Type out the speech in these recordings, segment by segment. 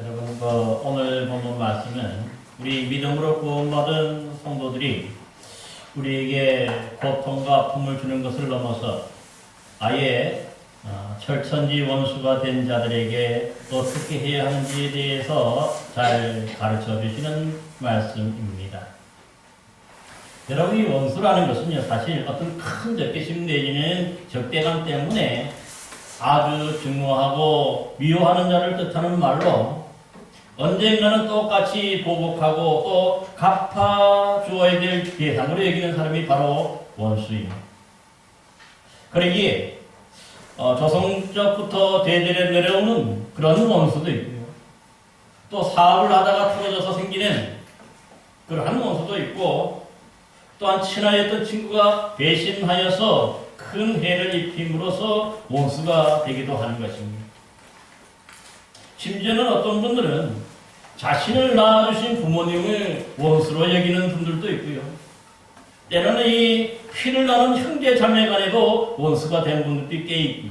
여러분, 오늘 본문 말씀은 우리 믿음으로 구원받은 성도들이 우리에게 고통과 아픔을 주는 것을 넘어서 아예 철천지 원수가 된 자들에게 어떻게 해야 하는지에 대해서 잘 가르쳐 주시는 말씀입니다. 여러분, 이 원수라는 것은요, 사실 어떤 큰 적개심 내지는 적대감 때문에 아주 증오하고 미워하는 자를 뜻하는 말로 언젠가는 똑같이 보복하고 또 갚아주어야 될 대상으로 여기는 사람이 바로 원수입니다. 그러기에 조성적부터 대대로 내려오는 그런 원수도 있고요. 또 사업을 하다가 틀어져서 생기는 그러한 원수도 있고, 또한 친하였던 친구가 배신하여서 큰 해를 입힘으로써 원수가 되기도 하는 것입니다. 심지어는 어떤 분들은 자신을 낳아주신 부모님을 원수로 여기는 분들도 있고요. 때로는 이 피를 나눈 형제 자매 간에도 원수가 된 분들도 꽤 있고,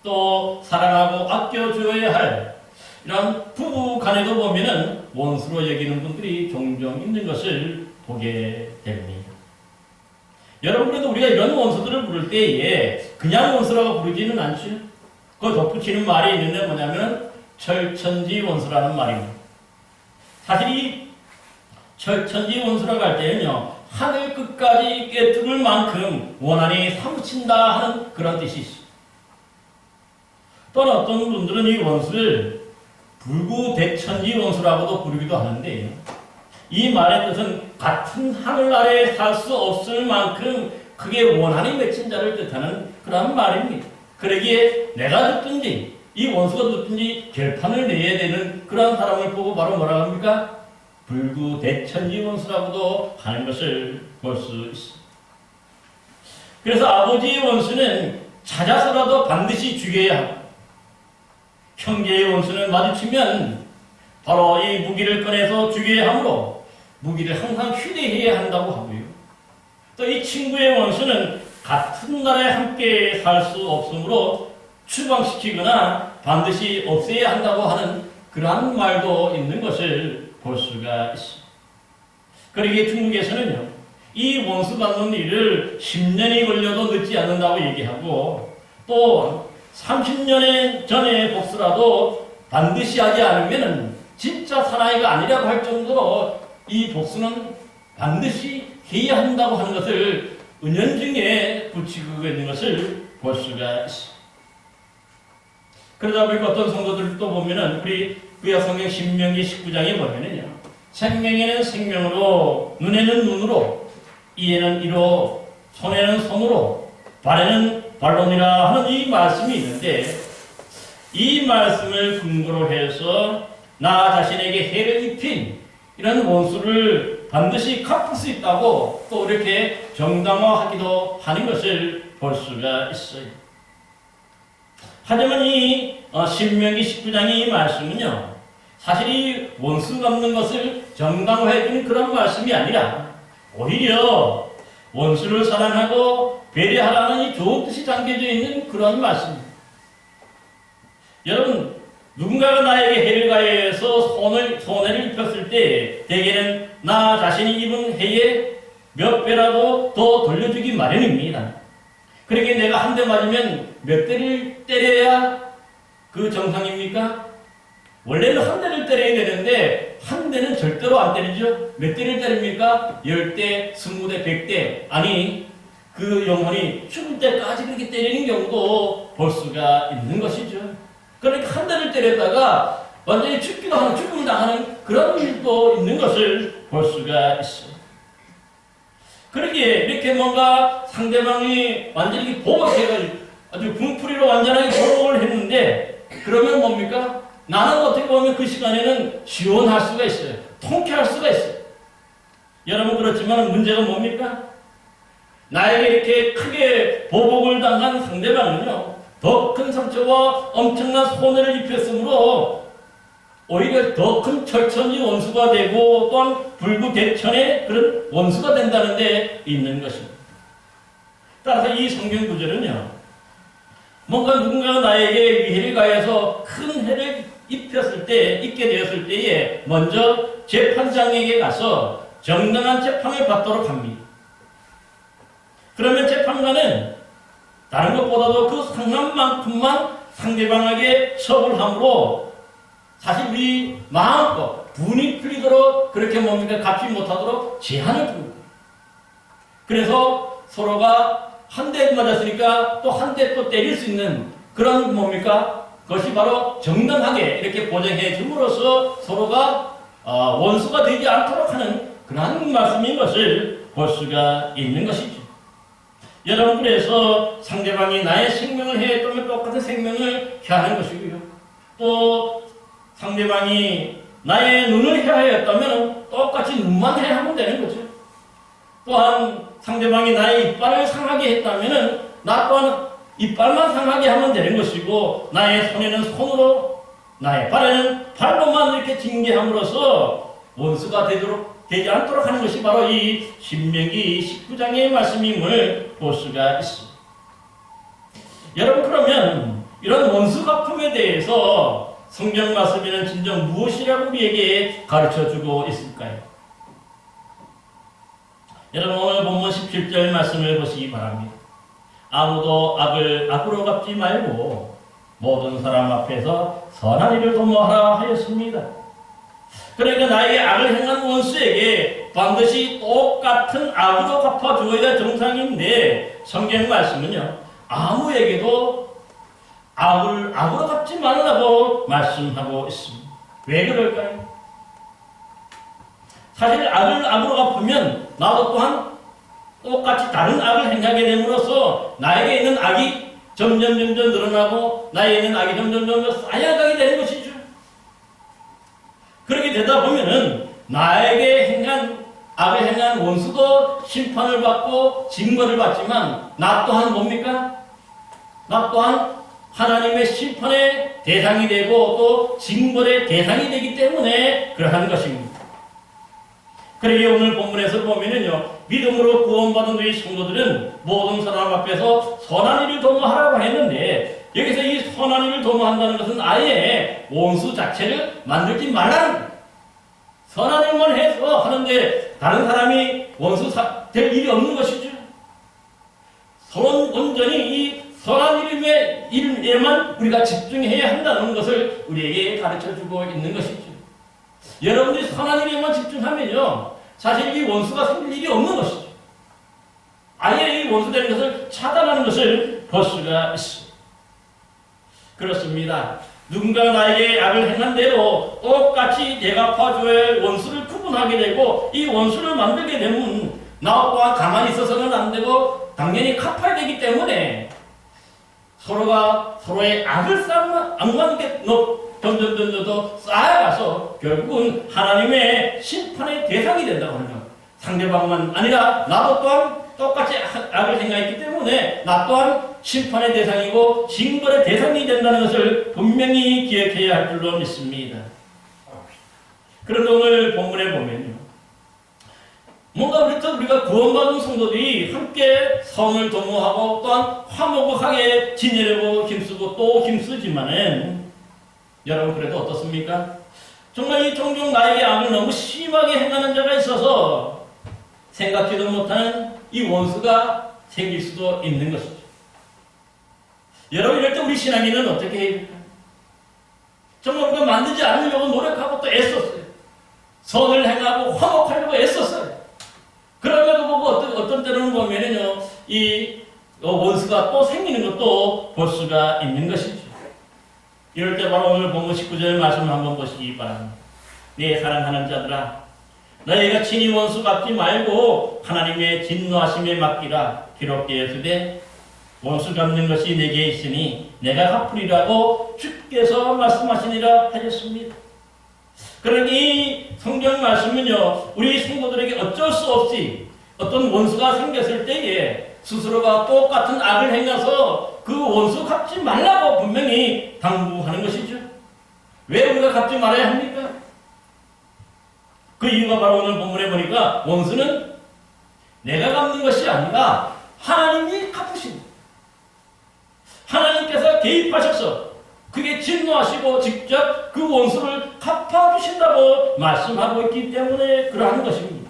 또 사랑하고 아껴줘야 할 이런 부부 간에도 보면은 원수로 여기는 분들이 종종 있는 것을 보게 됩니다. 여러분, 그래도 우리가 이런 원수들을 부를 때에 그냥 원수라고 부르지는 않죠. 그 덧붙이는 말이 있는데 뭐냐면 철천지 원수라는 말입니다. 사실 이 철천지 원수라고 할 때는요, 하늘 끝까지 꿰뚫을 만큼 원한이 사무친다 하는 그런 뜻이 있습니다. 또는 어떤 분들은 이 원수를 불구대천지 원수라고도 부르기도 하는데요. 이 말의 뜻은 같은 하늘 아래에 살 수 없을 만큼 크게 원한이 맺힌 자를 뜻하는 그런 말입니다. 그러기에 내가 듣든지 이 원수가 듣든지 결판을 내야 되는 그런 사람을 보고 바로 뭐라고 합니까? 불구대천지 원수라고도 하는 것을 볼 수 있습니다. 그래서 아버지의 원수는 찾아서라도 반드시 죽여야 하고, 형제의 원수는 마주치면 바로 이 무기를 꺼내서 죽여야 하므로 무기를 항상 휴대해야 한다고 하고요. 또 이 친구의 원수는 같은 나라에 함께 살 수 없으므로 추방시키거나 반드시 없애야 한다고 하는 그러한 말도 있는 것을 볼 수가 있습니다. 그러기에 중국에서는요, 이 원수 받는 일을 10년이 걸려도 늦지 않는다고 얘기하고, 또 30년 전에 복수라도 반드시 하지 않으면 진짜 사나이가 아니라고 할 정도로 이 복수는 반드시 해야 한다고 하는 것을 은연중에 붙이고 있는 것을 볼 수가 있습니다. 그러다 보니까 어떤 성도들도 보면은 우리 구약성경 신명기 19장에 보면은요, 생명에는 생명으로, 눈에는 눈으로, 이에는 이로, 손에는 손으로, 발에는 발론이라 하는 이 말씀이 있는데, 이 말씀을 근거로 해서 나 자신에게 해를 입힌 이런 원수를 반드시 갚을 수 있다고 또 이렇게 정당화하기도 하는 것을 볼 수가 있어요. 하지만 이 신명기 19장의 이 말씀은요, 사실 이 원수 갚는 것을 정당화해주는 그런 말씀이 아니라 오히려 원수를 사랑하고 배려하라는 이 좋은 뜻이 담겨져 있는 그런 말씀입니다. 여러분, 누군가가 나에게 해를 가해서 손해를 입혔을 때 대개는 나 자신이 입은 해에 몇 배라도 더 돌려주기 마련입니다. 그렇게 내가 한 대 맞으면 몇 대를 때려야 그 정상입니까? 원래는 한 대를 때려야 되는데 한 대는 절대로 안 때리죠. 몇 대를 때립니까? 10대, 20대, 100대. 아니, 그 영혼이 죽을 때까지 그렇게 때리는 경우도 볼 수가 있는 것이죠. 그러니까 한 대를 때렸다가 완전히 죽기도 하는, 죽음을 당하는 그런 일도 있는 것을 볼 수가 있어요. 그러기에 이렇게 뭔가 상대방이 완전히 보복해가지고 아주 궁풀이로 완전하게 보복을 했는데, 그러면 뭡니까? 나는 어떻게 보면 그 시간에는 시원할 수가 있어요. 통쾌할 수가 있어요. 여러분, 그렇지만 문제가 뭡니까? 나에게 이렇게 크게 보복을 당한 상대방은요, 더 큰 상처와 엄청난 손해를 입혔으므로 오히려 더 큰 철천지 원수가 되고 또한 불구대천의 그런 원수가 된다는 데 있는 것입니다. 따라서 이 성경 구절은요, 뭔가 누군가가 나에게 위해를 가해서 큰 해를 입혔을 있게 되었을 때에 먼저 재판장에게 가서 정당한 재판을 받도록 합니다. 그러면 재판관은 다른 것보다도 그 상한만큼만 상대방에게 처벌함으로 사실 우리 마음껏 분이 풀리도록 그렇게 뭡니까 갚지 못하도록 제한을 둡니다. 그래서 서로가 한 대 맞았으니까 또 한 대 또 때릴 수 있는 그런 뭡니까 그것이 바로 정당하게 이렇게 보장해 줌으로써 서로가 원수가 되지 않도록 하는 그러한 말씀인 것을 볼 수가 있는 것이죠. 여러분, 그래서 상대방이 나의 생명을 해했다면 똑같은 생명을 해하는 것이고요. 또 상대방이 나의 눈을 해하였다면 똑같이 눈만 해하면 되는 거죠. 또한 상대방이 나의 이빨을 상하게 했다면 나 또한 이빨만 상하게 하면 되는 것이고, 나의 손에는 손으로, 나의 발에는 발로만 이렇게 징계함으로써 원수가 되지 않도록 하는 것이 바로 이 신명기 19장의 말씀임을 볼 수가 있습니다. 여러분, 그러면 이런 원수 갚음에 대해서 성경 말씀에는 진정 무엇이라고 우리에게 가르쳐주고 있을까요? 여러분, 오늘 본문 17절 말씀을 보시기 바랍니다. 아무도 악을 악으로 갚지 말고 모든 사람 앞에서 선한 일을 도모하라 하였습니다. 그러니까 나에게 악을 행한 원수에게 반드시 똑같은 악으로 갚아주어야 정상인데, 성경 말씀은요 아무에게도 악을 악으로 갚지 말라고 말씀하고 있습니다. 왜 그럴까요? 사실 악을 악으로 갚으면 나도 또한 똑같이 다른 악을 행하게 됨으로써 나에게 있는 악이 점점 늘어나고 나에게 있는 악이 점점 쌓여가게 되는 것이죠. 그렇게 되다 보면은 나에게 악을 행한 원수도 심판을 받고 징벌을 받지만 나 또한 뭡니까? 나 또한 하나님의 심판의 대상이 되고 또 징벌의 대상이 되기 때문에 그러한 것입니다. 그러기에 오늘 본문에서 보면은요, 믿음으로 구원받은 우리 성도들은 모든 사람 앞에서 선한 일을 도모하라고 했는데, 여기서 이 선한 일을 도모한다는 것은 아예 원수 자체를 만들지 말라는, 선한 일만 해서 하는데 다른 사람이 원수 될 일이 없는 것이죠. 온전히 이 선한 일에만 우리가 집중해야 한다는 것을 우리에게 가르쳐주고 있는 것이죠. 여러분들이 선한 일에만 집중하면요, 사실 이 원수가 생길 일이 없는 것이죠. 아예 이 원수 되는 것을 차단하는 것을 볼 수가 있습니다. 그렇습니다. 누군가 나에게 악을 행한 대로 똑같이 내가 갚아줘야 할 원수를 구분하게 되고, 이 원수를 만들게 되면 나 또한 가만히 있어서는 안 되고 당연히 갚아야 되기 때문에 서로가 서로의 악을 악만 점점 더 쌓아가서 결국은 하나님의 심판의 대상이 된다고 하는 것. 상대방만 아니라 나도 또한 똑같이 악을 행하였기 때문에 나 또한 심판의 대상이고 징벌의 대상이 된다는 것을 분명히 기억해야 할 줄로 믿습니다. 그런데 오늘 본문에 보면요, 뭔가 우리가 구원받은 성도들이 함께 성을 도모하고 또한 화목하게 지내려고 힘쓰고 또 힘쓰지만은, 여러분 그래도 어떻습니까? 정말 이 종종 나에게 악을 너무 심하게 행하는 자가 있어서 생각지도 못하는 이 원수가 생길 수도 있는 것이죠. 여러분, 이럴 때 우리 신앙인은 어떻게 해야 될까요? 정말 우리가 만들지 않으려고 노력하고 또 애썼어요. 선을 행하고 화목하려고 애썼어요. 그럼에도 보고 어떤 때로는 보면은요, 이 원수가 또 생기는 것도 볼 수가 있는 것이죠. 이럴 때 바로 오늘 본문 19절 말씀을 한번 보시기 바랍니다. 네, 사랑하는 자들아, 너희가 친히 원수 갚지 말고 하나님의 진노하심에 맡기라. 기록되었으되 원수 갚는 것이 내게 있으니 내가 갚으리라고 주께서 말씀하시니라 하셨습니다. 그러니 이 성경 말씀은요, 우리 성도들에게 어쩔 수 없이 어떤 원수가 생겼을 때에 스스로가 똑같은 악을 행해서 그 원수 갚지 말라고 분명히 당부하는 것이죠. 왜 우리가 갚지 말아야 합니까? 그 이유가 바로 오늘 본문에 보니까 원수는 내가 갚는 것이 아니라 하나님이 갚으십니다. 하나님께서 개입하셔서 그게 진노하시고 직접 그 원수를 갚아주신다고 말씀하고 있기 때문에 그러한 것입니다.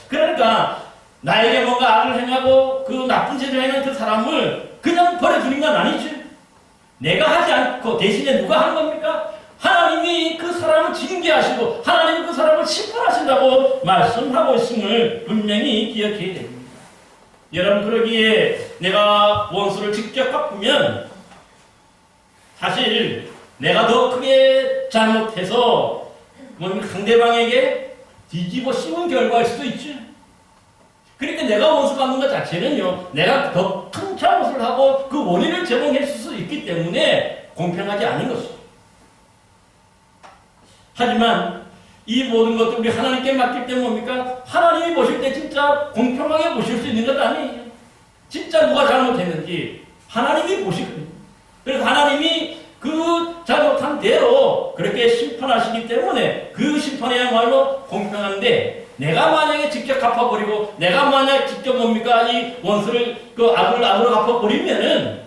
그러니까 나에게 뭔가 악을 행하고 그 나쁜 짓을 행한 그 사람을 그냥 버려두는 건 아니지. 내가 하지 않고 대신에 누가 하는 겁니까? 하나님이 그 사람을 징계하시고 하나님이 그 사람을 심판하신다고 말씀하고 있음을 분명히 기억해야 됩니다. 여러분, 그러기에 내가 원수를 직접 갚으면 사실 내가 더 크게 잘못해서 상대방에게 뒤집어 씌운 결과일 수도 있지. 그러니까 내가 원수 갚는 것 자체는요, 내가 더 큰 잘못을 하고 그 원인을 제공했을 수 있기 때문에 공평하지 않은 것이죠. 하지만 이 모든 것도 우리 하나님께 맡길 때 뭡니까? 하나님이 보실 때 진짜 공평하게 보실 수 있는 것 아니에요. 진짜 누가 잘못했는지 하나님이 보시거든요. 그래서 하나님이 그 잘못한 대로 그렇게 심판하시기 때문에 그 심판이야말로 공평한데, 내가 만약에 직접 갚아버리고 내가 만약 직접 뭡니까? 이 원수를 그 악을 악으로 갚아버리면은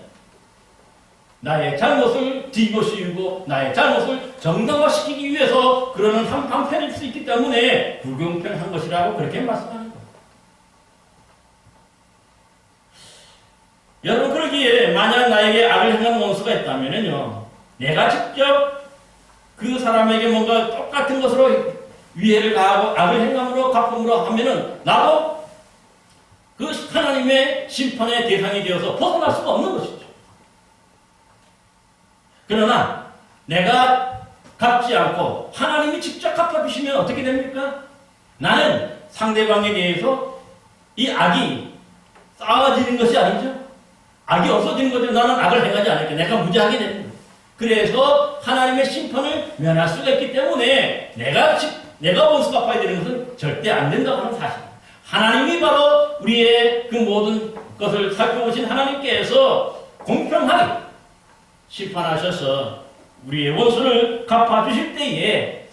나의 잘못을 뒤집어 씌우고 나의 잘못을 정당화시키기 위해서 그러는 한편일 수 있기 때문에 불공평한 것이라고 그렇게 말씀하는 겁니다. 여러분, 그러기에 만약 나에게 악을 행한 원수가 있다면요, 내가 직접 그 사람에게 뭔가 똑같은 것으로 위해를 가하고 악을 행함으로 갚음으로 하면은 나도 그 하나님의 심판의 대상이 되어서 벗어날 수가 없는 것이죠. 그러나 내가 갚지 않고 하나님이 직접 갚아주시면 어떻게 됩니까? 나는 상대방에 대해서 이 악이 쌓아지는 것이 아니죠. 악이 없어지는 거죠. 나는 악을 행하지 않을게. 내가 무죄하게 됩니다. 그래서 하나님의 심판을 면할 수가 있기 때문에 내가 원수 갚아야 되는 것은 절대 안 된다고 하는 사실. 하나님이 바로 우리의 그 모든 것을 살펴보신 하나님께서 공평하게 심판하셔서 우리의 원수를 갚아주실 때에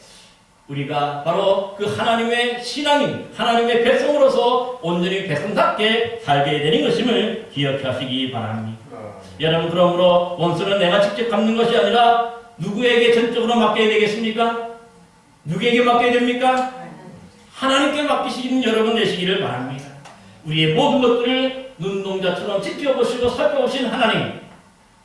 우리가 바로 그 하나님의 신앙인, 하나님의 백성으로서 온전히 백성답게 살게 되는 것임을 기억하시기 바랍니다. 여러분, 그러므로 원수는 내가 직접 갚는 것이 아니라 누구에게 전적으로 맡겨야 되겠습니까? 누구에게 맡겨야 됩니까? 하나님께 맡기시는 여러분 되시기를 바랍니다. 우리의 모든 것들을 눈동자처럼 지켜보시고 살펴보신 하나님,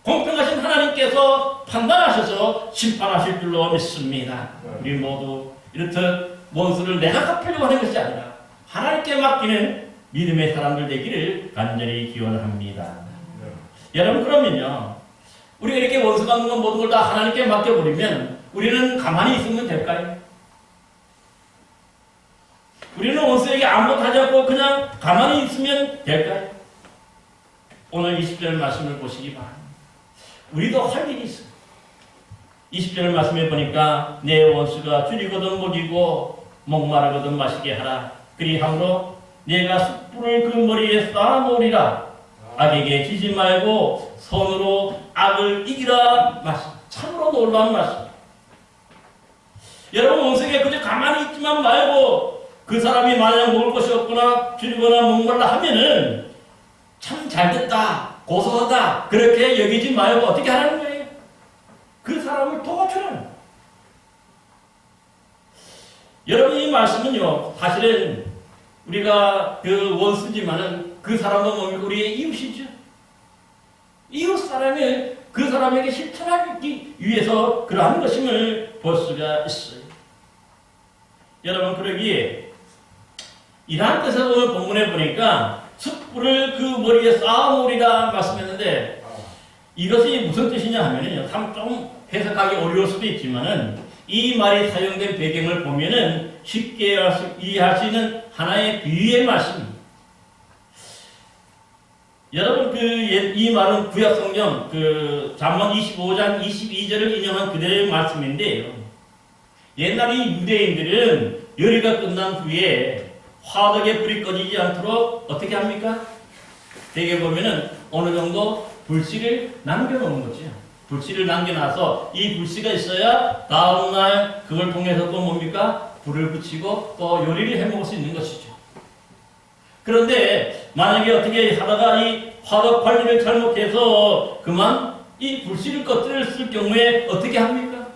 공평하신 하나님께서 판단하셔서 심판하실 줄로 믿습니다. 우리 모두 이렇듯 원수를 내가 갚으려고 하는 것이 아니라 하나님께 맡기는 믿음의 사람들 되기를 간절히 기원합니다. 여러분, 그러면요, 우리가 이렇게 원수 갚는 건 모든 걸 다 하나님께 맡겨버리면 우리는 가만히 있으면 될까요? 우리는 원수에게 아무것도 하지 않고 그냥 가만히 있으면 될까요? 오늘 20절 말씀을 보시기 바랍니다. 우리도 할 일이 있어요. 20절 말씀에 보니까 내 원수가 줄이거든 먹이고 목마르거든 마시게 하라. 그리함으로 내가 숯불을 그 머리에 쌓아놓으리라. 악에게 지지 말고 손으로 악을 이기라. 말씀. 참으로 놀라운 말씀. 여러분, 원수에게 그저 가만히 있지만 말고 그 사람이 만약 먹을 것이 없거나 줄이거나 목말라 하면은 참 잘됐다, 고소하다, 그렇게 여기지 말고 어떻게 하라는 거예요? 그 사람을 도와주라는. 여러분, 이 말씀은요, 사실은 우리가 그 원수지만은 그 사람도 뭡니까? 우리의 이웃이죠. 이웃 사람을 그 사람에게 실천하기 위해서 그러한 것임을 볼 수가 있어요. 여러분, 그러기에 이러한 뜻에서 오늘 본문에 보니까 숯불을 그 머리에 쌓아놓으리라 말씀했는데, 이것이 무슨 뜻이냐 하면요, 참 좀 해석하기 어려울 수도 있지만은 이 말이 사용된 배경을 보면은 쉽게 이해할 수 있는 하나의 비유의 말씀입니다. 여러분, 이 말은 구약성경 잠언 25장 22절을 인용한 그대로의 말씀인데요. 옛날 이 유대인들은 요리가 끝난 후에 화덕에 불이 꺼지지 않도록 어떻게 합니까? 대개 보면은 어느 정도 불씨를 남겨놓는 거죠. 불씨를 남겨놔서 이 불씨가 있어야 다음날 그걸 통해서 또 뭡니까? 불을 붙이고 또 요리를 해먹을 수 있는 것이죠. 그런데 만약에 어떻게 하다가 이 화덕 관리를 잘못해서 그만 이 불씨를 꺼뜨렸을 경우에 어떻게 합니까?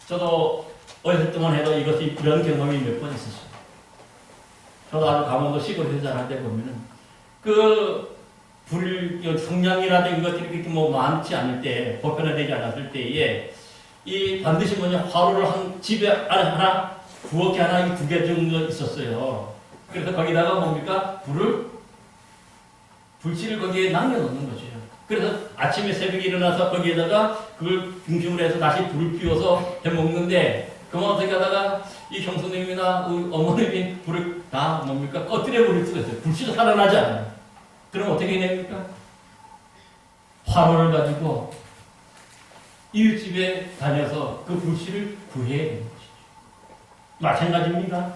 저도 어렸을 동안 해도 이것이 이런 경험이 몇 번 있었어요. 저도 아주 강원도 시골에서 자랄 때 보면은 성냥이라든가 이것들이 이렇게 뭐 많지 않을 때, 보편화되지 않았을 때에 이 반드시 화로를 한 집에 안에 하나, 부엌에 하나, 두 개 정도 있었어요. 그래서 거기다가 뭡니까? 불씨를 거기에 남겨놓는 거죠. 그래서 아침에 새벽에 일어나서 거기에다가 그걸 중심으로 해서 다시 불을 피워서 해먹는데, 그만 어떻게 하다가 이 형수님이나 어머님이 불을 다 뭡니까? 꺼뜨려 버릴 수가 있어요. 불씨도 살아나지 않아요. 그럼 어떻게 해냅니까? 화로를 가지고 이웃집에 다녀서 그 불씨를 구해야 되는 것이죠. 마찬가지입니다.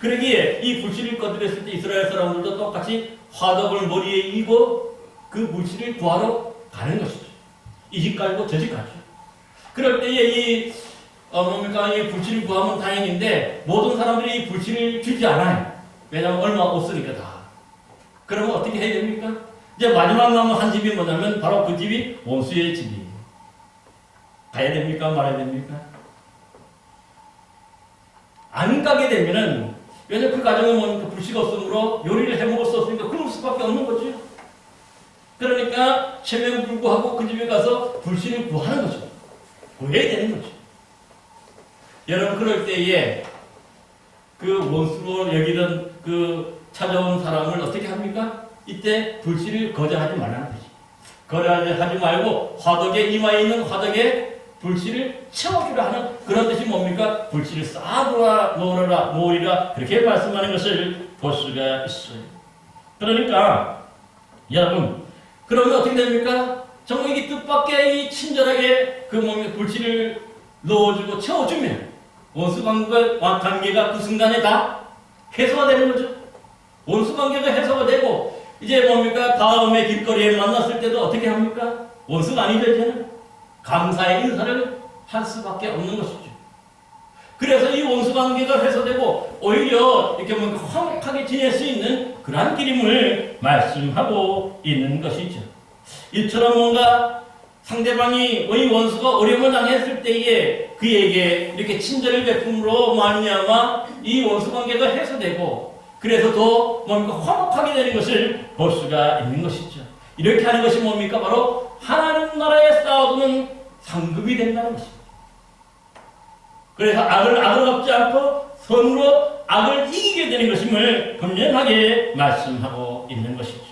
그러기에 이 불씨를 꺼뜨렸을 때 이스라엘 사람들도 똑같이 화덕을 머리에 이고 그 불씨를 구하러 가는 것이죠. 이 집 가고 저 집 가죠. 그럴 때에 이 불씨를 구하면 다행인데 모든 사람들이 이 불씨를 주지 않아요. 왜냐하면 얼마 없으니까 다. 그러면 어떻게 해야 됩니까? 이제 마지막 남은 한 집이 뭐냐면 바로 그 집이 원수의 집이에요. 가야 됩니까? 말아야 됩니까? 안 가게 되면은, 왜냐면 그 가정은 뭡니까? 불씨가 없으므로 요리를 해 먹을 수 없으니까 굶을 수밖에 없는 거죠. 그러니까 체면에 불구하고 그 집에 가서 불씨를 구하는 거죠. 구해야 되는 거죠. 여러분, 그럴 때에 그 원수로 여기던 그 찾아온 사람을 어떻게 합니까? 이때 불씨를 거절하지 말라는 거지. 거절하지 말고 화덕에, 이마에 있는 화덕에 불씨를 채워주라 하는 그런 뜻이 뭡니까? 불씨를 쌓아두라, 놓으리라, 그렇게 말씀하는 것을 볼 수가 있어요. 그러니까 여러분, 그러면 어떻게 됩니까? 정말 이게 뜻밖의 이 친절하게 그 불씨를 넣어주고 채워주면 원수 관계가 그 순간에 다 해소가 되는 거죠. 원수 관계가 해소가 되고 이제 다음에 길거리에 만났을 때도 어떻게 합니까? 원수가 아니죠, 이제는. 감사의 인사를 할 수밖에 없는 것이죠. 그래서 이 원수 관계가 해소되고 오히려 이렇게 화목하게 지낼 수 있는 그러한 길임을 말씀하고 있는 것이죠. 이처럼 상대방이 이 원수가 어려움을 당했을 때에 그에게 이렇게 친절을 베품으로 말미암아 이 원수 관계가 해소되고 그래서 더 화목하게 되는 것을 볼 수가 있는 것이죠. 이렇게 하는 것이 뭡니까? 바로 하나님 나라에 쌓아두는 상급이 된다는 것입니다. 그래서 악을 갚지 않고 선으로 악을 이기게 되는 것임을 분명하게 말씀하고 있는 것이죠.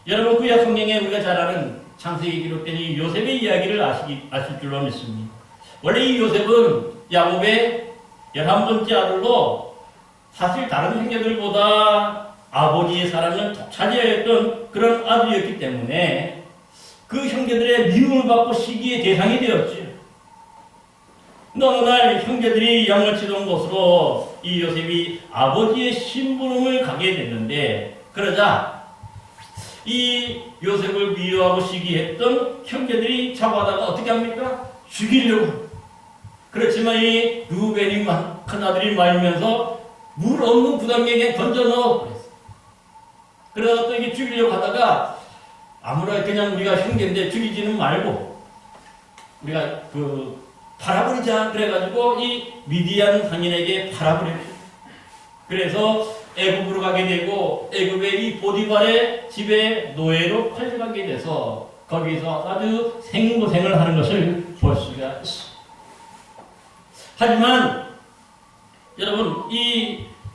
여러분, 구약 성경에 우리가 잘 아는 창세기에 기록된 이 요셉의 이야기를 아실 줄로 믿습니다. 원래 이 요셉은 야곱의 11번째 아들로 사실 다른 형제들보다 아버지의 사랑을 차지하였던 그런 아들이었기 때문에 그 형제들의 미움을 받고 시기의 대상이 되었죠. 어느 날 형제들이 양을 치던 곳으로 이 요셉이 아버지의 심부름을 가게 됐는데, 그러자 이 요셉을 미워하고 시기했던 형제들이 잡아다가 어떻게 합니까? 죽이려고. 그렇지만 이 루벤이 큰 아들이 말면서 물 없는 부담에게 던져 넣어 버렸어요. 그래서 또 이게 죽이려고 하다가 아무나 그냥 우리가 형제인데 죽이지는 말고 우리가 팔아버리자 그래가지고 이 미디안 상인에게 팔아버렸죠. 그래서 애굽으로 가게 되고 애굽의 이 보디발의 집에 노예로 팔려가게 돼서 거기서 아주 생고생을 하는 것을 볼 수가 있습니다. 하지만 여러분,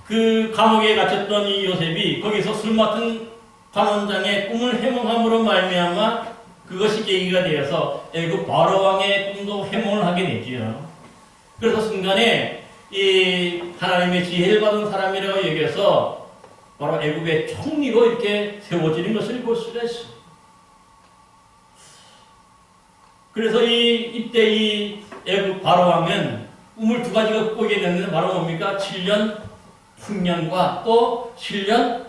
그 감옥에 갇혔던 이 요셉이 거기서 술 맡은 관원장의 꿈을 해몽함으로 말미암아 그것이 계기가 되어서 애굽 바로 왕의 꿈도 해몽을 하게 되지요. 그래서 순간에 이 하나님의 지혜를 받은 사람이라고 여겨서 바로 애굽의 총리로 이렇게 세워지는 것을 볼 수가 있습니다. 그래서 이때 이 애굽 바로 왕은 꿈을 두 가지가 꾸게 됐는데 바로 뭡니까? 7년 풍년과 또 7년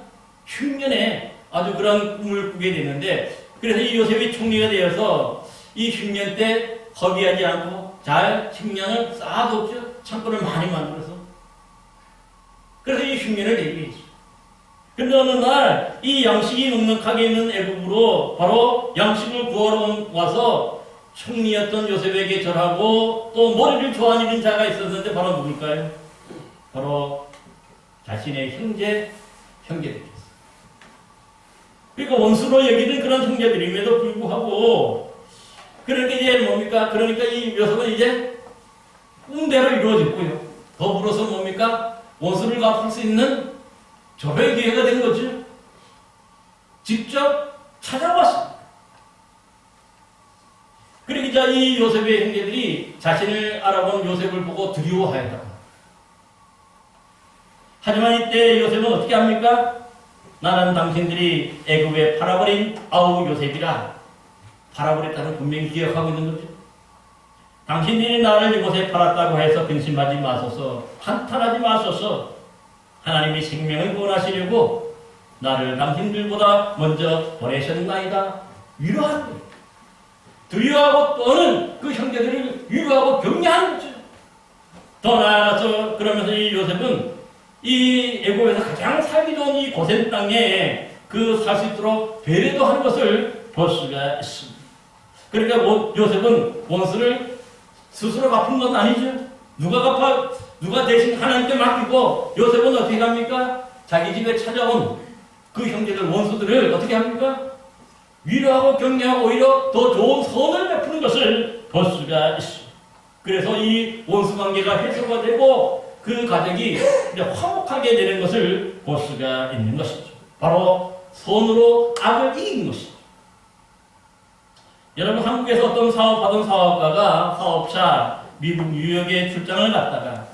흉년에 아주 그런 꿈을 꾸게 되는데, 그래서 이 요셉이 총리가 되어서 이 흉년 때 허비하지 않고 잘 식량을 쌓아뒀죠. 창고를 많이 만들어서. 그래서 이 흉년을 대비했죠. 근데 어느 날 이 양식이 넉넉하게 있는 애굽으로 바로 양식을 구하러 와서 총리였던 요셉에게 절하고 또 머리를 조아리는 자가 있었는데 바로 누굴까요? 바로 자신의 형제들이었어요. 그러니까 원수로 여기는 그런 형제들임에도 불구하고 그러니까 이제 뭡니까? 그러니까 이 요셉은 이제 꿈대로 이루어졌고요. 더불어서 뭡니까? 원수를 갚을 수 있는 저의 기회가 된 거죠. 직접 찾아왔습니다. 그러니까 이 요셉의 형제들이 자신을 알아본 요셉을 보고 두려워하였다. 하지만 이때 요셉은 어떻게 합니까? 나는 당신들이 애굽에 팔아버린 아우 요셉이라 팔아버렸다는 분명히 기억하고 있는 거죠. 당신들이 나를 이곳에 팔았다고 해서 근심하지 마소서, 한탄하지 마소서. 하나님이 생명을 구원하시려고 나를 당신들보다 먼저 보내셨나이다. 위로하는 거예요. 두려워하고 떠는 그 형제들을 위로하고 격려하는 거죠. 더 나아가서 그러면서 이 요셉은 이 애굽에서 가장 살기 좋은 이 고센 땅에 그 살 수 있도록 배려도 하는 것을 볼 수가 있습니다. 그러니까 요셉은 원수를 스스로 갚은 건 아니죠. 누가 대신 하나님께 맡기고 요셉은 어떻게 합니까? 자기 집에 찾아온 그 형제들 원수들을 어떻게 합니까? 위로하고 격려하고 오히려 더 좋은 선을 베푸는 것을 볼 수가 있습니다. 그래서 이 원수 관계가 해소가 되고 그 가족이 이제 화목하게 되는 것을 볼 수가 있는 것이죠. 바로 선으로 악을 이긴 것이죠. 여러분, 한국에서 어떤 사업하던 사업가가 사업차 미국 뉴욕에 출장을 갔다가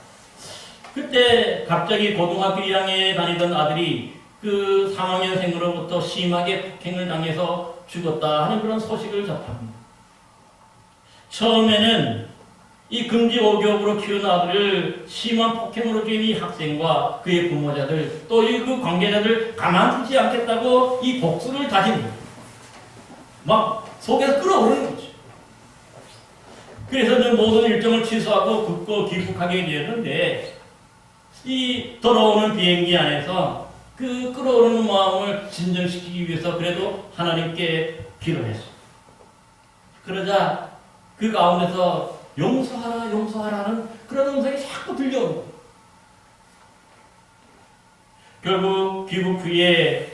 그때 갑자기 고등학교 2학년에 다니던 아들이 그 3학년생으로부터 심하게 폭행을 당해서 죽었다 하는 그런 소식을 접합니다. 처음에는 이 금지 5교업으로 키운 아들을 심한 폭행으로 죽인 이 학생과 그의 부모자들 또 이 그 관계자들 가만두지 않겠다고 이 복수를 다집니다. 막 속에서 끓어오르는 거죠. 그래서 모든 일정을 취소하고 굳고 귀국하게 되었는데 이 돌아오는 비행기 안에서 그 끓어오르는 마음을 진정시키기 위해서 그래도 하나님께 기도했어요. 그러자 그 가운데서 용서하라 용서하라는 그런 음성이 자꾸 들려오는 거예요. 결국 귀국 후에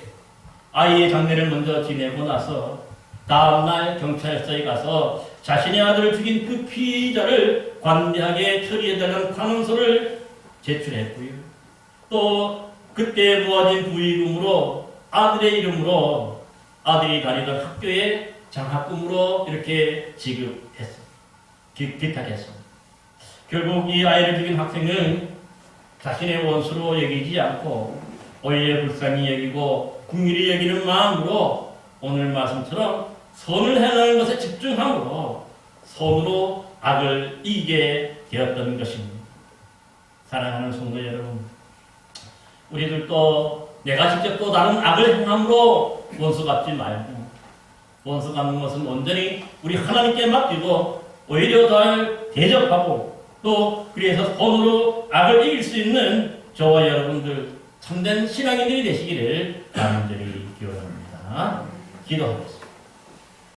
아이의 장례를 먼저 지내고 나서 다음날 경찰서에 가서 자신의 아들을 죽인 그 피의자를 관대하게 처리해달라는 관원서를 제출했고요. 또 그때 모아진 부의금으로 아들의 이름으로 아들이 다니던 학교에 장학금으로 이렇게 지급했습니다. 기탁했습니다. 결국 이 아이를 죽인 학생은 자신의 원수로 여기지 않고 오히려 불쌍히 여기고 긍휼히 여기는 마음으로 오늘 말씀처럼 선을 행하는 것에 집중함으로 선으로 악을 이기게 되었던 것입니다. 사랑하는 성도 여러분, 우리들도 내가 직접 또 다른 악을 행함으로 원수 갚지 말고 원수 갚는 것은 온전히 우리 하나님께 맡기고 오히려 더 대접하고 또 그래서 선으로 악을 이길 수 있는 저와 여러분들 참된 신앙인들이 되시기를 간절히 기원합니다. 기도하겠습니다.